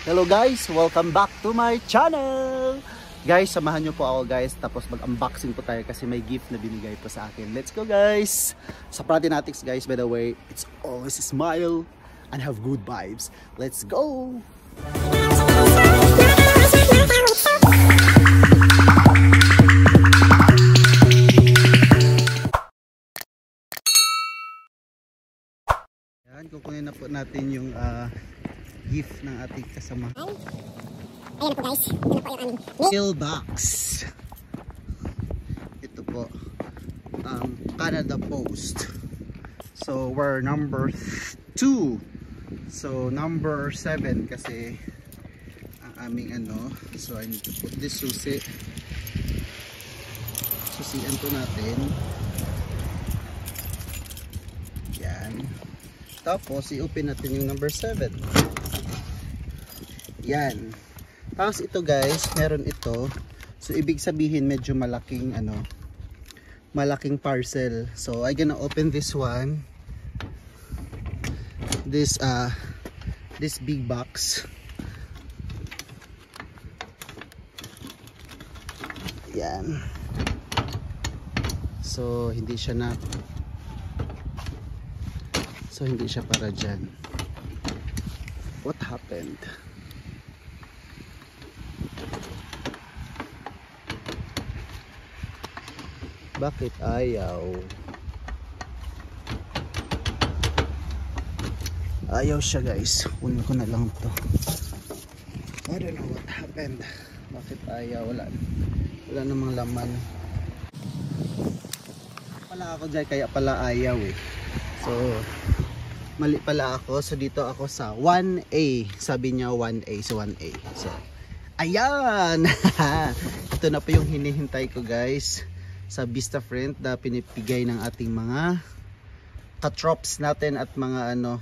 Hello guys, welcome back to my channel. Guys, samahan nyo po ako guys, tapos mag-unboxing po tayo kasi may gift na binigay po sa akin. Let's go guys. Sa Pratinatics guys, by the way, it's always smile and have good vibes. Let's go. Yan, kukunin na po natin yung gift ng ating kasama. Ayan po guys, ito na po yung aming mailbox. Ito po Canada Post. So we're number 2. So number 7 kasi ang aming ano. So I need to put this susi. Susian po natin. Yan. Tapos i-open natin yung number 7. Yan. Tapos ito guys, meron ito. So ibig sabihin medyo malaking ano, malaking parcel. So I'm gonna open this one. This big box. Yan. So hindi siya para dyan. What happened? Bakit ayaw? Ayaw siya guys. Kunin ko na lang to. I don't know what happened. Bakit ayaw? Wala namang laman. Pala ako dyan kaya pala ayaw eh. So mali pala ako. So dito ako sa 1A. Sabi niya 1A. So 1A. So ayan. Ito na po yung hinihintay ko guys. Sa Vista Friend na pinipigay ng ating mga katrops natin at mga ano,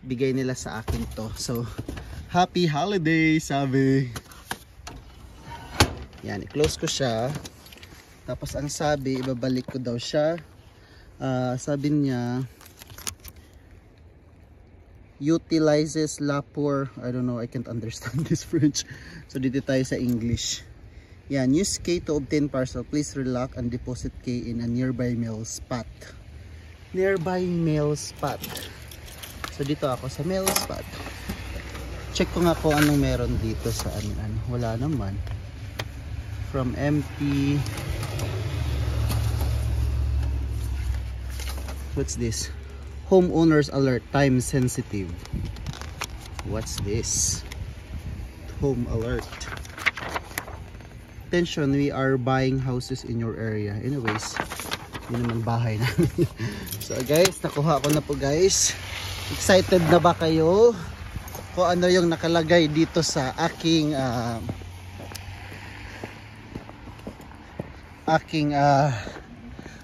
bigay nila sa akin to. So happy holiday sabi. Yan, i-close ko siya. Tapos ang sabi, ibabalik ko daw siya. Sabi niya utilizes la pour, I don't know, I can't understand this French. So dito tayo sa English. Yan, use key to obtain parcel. Please relock and deposit key in a nearby mail spot. Nearby mail spot. So dito ako sa mail spot. Check ko nga kung anong meron dito sa ano. Wala naman. From MP. What's this? Homeowners alert, time sensitive. What's this? Home alert. Attention, we are buying houses in your area. Anyways, yun naman bahay namin. So guys, nakuha ko na po guys. Excited na ba kayo? Kung ano yung nakalagay dito sa aking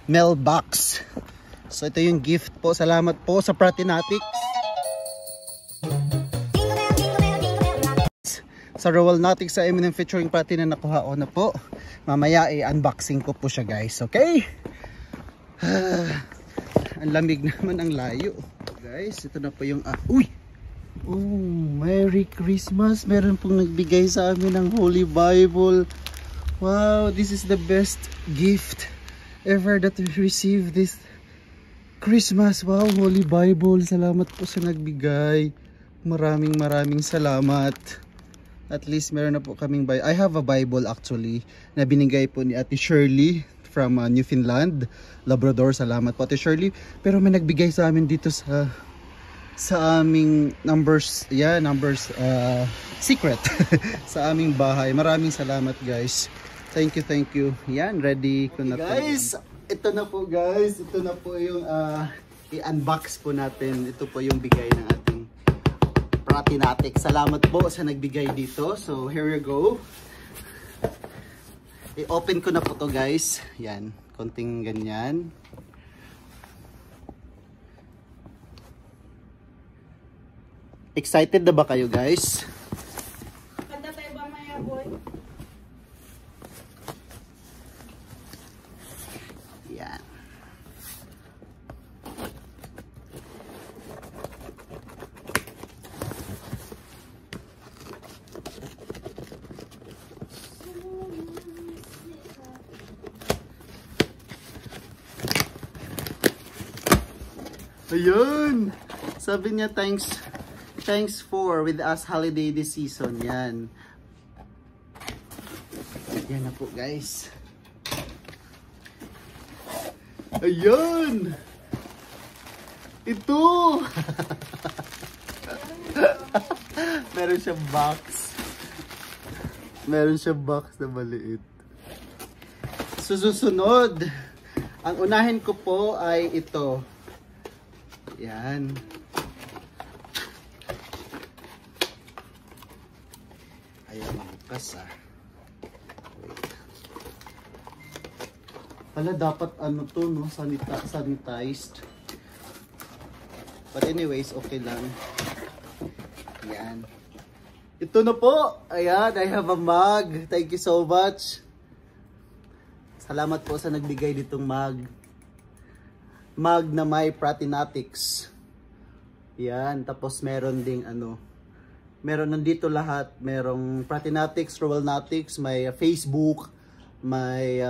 mailbox. So ito yung gift po. Salamat po sa Pratinatics. Sa Royalnatics sa Eminent featuring Prati na nakuha ko na po. Mamaya i-unboxing ko po siya guys. Okay? Ang lamig naman, ang layo. Guys, ito na po yung uy! Oh, Merry Christmas. Meron pong nagbigay sa amin ng Holy Bible. Wow, this is the best gift ever that we received this Christmas. Wow, Holy Bible. Salamat po sa nagbigay. Maraming salamat. At least meron na po kaming Bible. I have a Bible actually na binigay po ni Ate Shirley from Newfoundland, Labrador. Salamat po Ate Shirley. Pero may nagbigay sa amin dito sa aming numbers, secret sa aming bahay. Maraming salamat guys. Thank you. Yan, ready ko na guys. Ito na po guys. Ito na po yung i-unbox po natin. Ito po yung bigay ng ating Pratinatics. Salamat po sa nagbigay dito. So here you go. I-open ko na po to guys. Yan, konting ganyan. Excited na ba kayo guys? Kanta tayo ba maya boy? Yan. Ayun. Sabi niya, thanks for with us holiday this season. Yan. Yan na po, guys. Ayun. Ito. Meron siyang box. Meron siyang box na maliit. Susunod. Ang unahin ko po ay ito. Yan. Ayaw makukas ah. Wait. Pala dapat ano to no, sanitized. But anyways, okay lang. Yan. Ito na po. Ayan, I have a mug. Thank you so much. Salamat po sa nagbigay ditong mug. Mug na may Pratinatics. Yan, tapos meron ding ano, meron nandito lahat, merong Pratinatics, Rowellnatics, may Facebook, may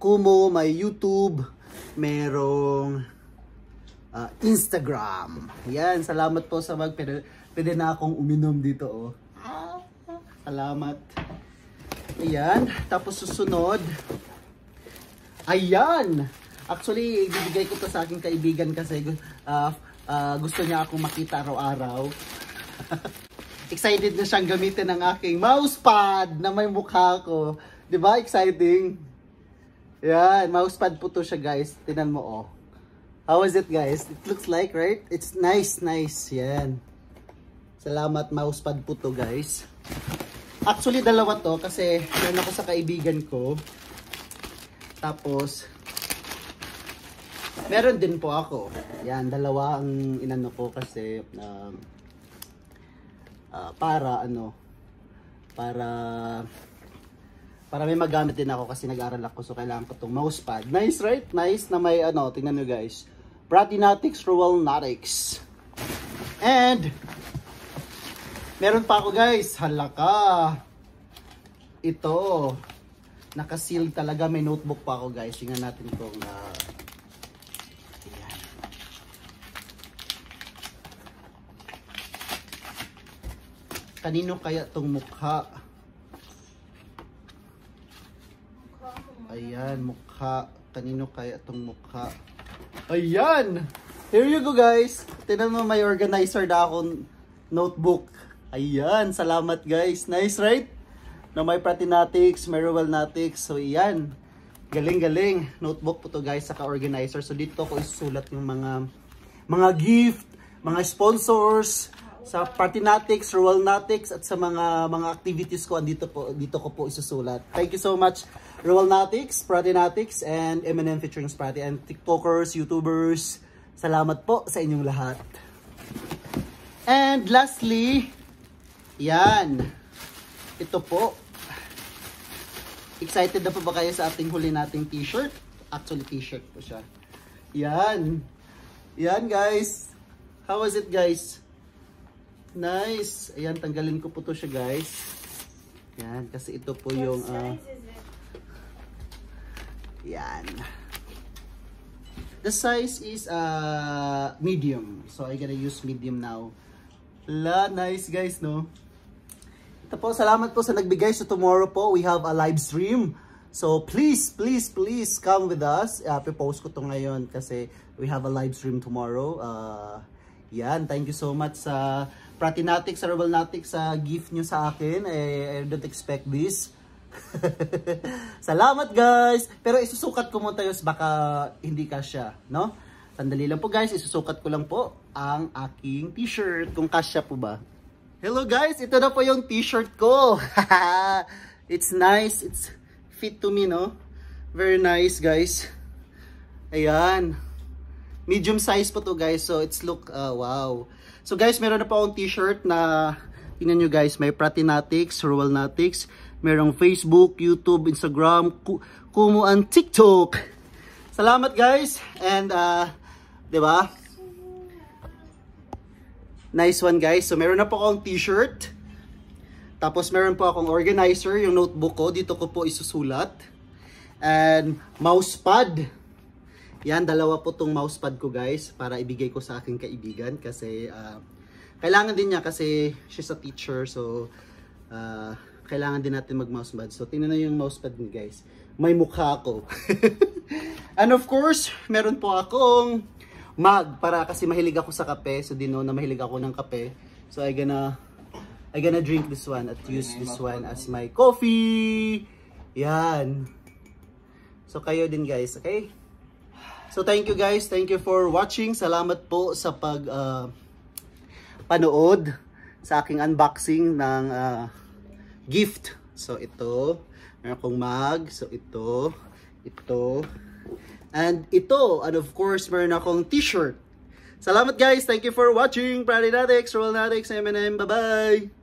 Kumu, may YouTube, merong Instagram. Yan, salamat po sa mug. Pwede na akong uminom dito oh. Salamat. Ayan, tapos susunod. Ayan! Actually, ibibigay ko to sa aking kaibigan kasi gusto niya akong makita araw-araw. Excited na siyang gamitin ng aking mousepad na may mukha ko. Diba? Exciting? Yan, mousepad po to siya guys. Tingnan mo oh. How is it guys? It looks like, right? It's nice. Yan. Salamat, mousepad po to guys. Actually, dalawa to kasi meron ako sa kaibigan ko. Tapos, meron din po ako. Yan, dalawa ang inano ko kasi para may magamit din ako kasi nag-aral ako so kailangan ko itong mousepad. Nice, right? Nice na may ano, tingnan nyo guys. Pratinatics, Rowellnatics. And, meron pa ako guys. Halaka. Ito. Nakaseal talaga. May notebook pa ako guys. Tingnan natin kung ayan. Kanino kaya tong mukha? Ayan, mukha. Kanino kaya tong mukha? Ayan! Here you go guys. Tingnan mo may organizer na akong notebook. Ayan, salamat guys. Nice right? Na may Pratinatics, may Rowellnatics. So, iyan. Galing-galing. Notebook po to guys, saka organizer. So, dito ko isusulat yung mga gift, mga sponsors, sa Pratinatics, Rowellnatics, at sa mga activities ko, dito ko po isusulat. Thank you so much, Rowellnatics, Pratinatics, and M&M featuring Sprati, and TikTokers, YouTubers. Salamat po sa inyong lahat. And lastly, yan. Ito po. Excited na po ba kayo sa ating huli nating t-shirt? Actually, t-shirt po siya. Yan. Yan, guys. How was it, guys? Nice. Ayan, tanggalin ko po to siya, guys. Yan, kasi ito po yung... What size is it? Yan. The size is medium. So, I'm gonna use medium now. Nice, guys, no? Ito po, salamat po sa nagbigay. So tomorrow po, we have a live stream. So please come with us. Pipost ko to ngayon kasi we have a live stream tomorrow. Yan, thank you so much sa Pratinatics, sa Rowellnatics sa gift nyo sa akin. I don't expect this. Salamat guys! Pero isusukat ko muna tayo baka hindi kasya, no? Sandali lang po guys, isusukat ko lang po ang aking t-shirt kung kasya po ba. Hello guys, ito na po yung t-shirt ko. It's nice, it's fit to me, no? Very nice guys. Ayan. Medium size po to guys, so it's look, wow. So guys, meron na po akong t-shirt na, tingnan nyo guys, may Pratinatics, Rowellnatics, merong Facebook, YouTube, Instagram, Kumu, and TikTok. Salamat guys, and diba? Nice one guys. So meron na po akong t-shirt. Tapos meron po akong organizer, yung notebook ko. Dito ko po isusulat. And mousepad. Yan, dalawa po tong mousepad ko guys para ibigay ko sa aking kaibigan kasi kailangan din niya kasi she's a teacher, so kailangan din natin mag mousepad. So tingnan na yung mousepad ni guys. May mukha ako. And of course, meron po akong mug para kasi mahilig ako sa kape. So din na mahilig ako ng kape. So I gonna drink this one at use this one as my coffee. Yan. So kayo din guys, okay? So thank you guys, thank you for watching. Salamat po sa panood sa aking unboxing ng gift. So ito, meron akong mug. So ito, and ito, and of course meron akong t-shirt. Salamat guys, thank you for watching. Pralinadex, Roll Nadex, M&M, bye bye.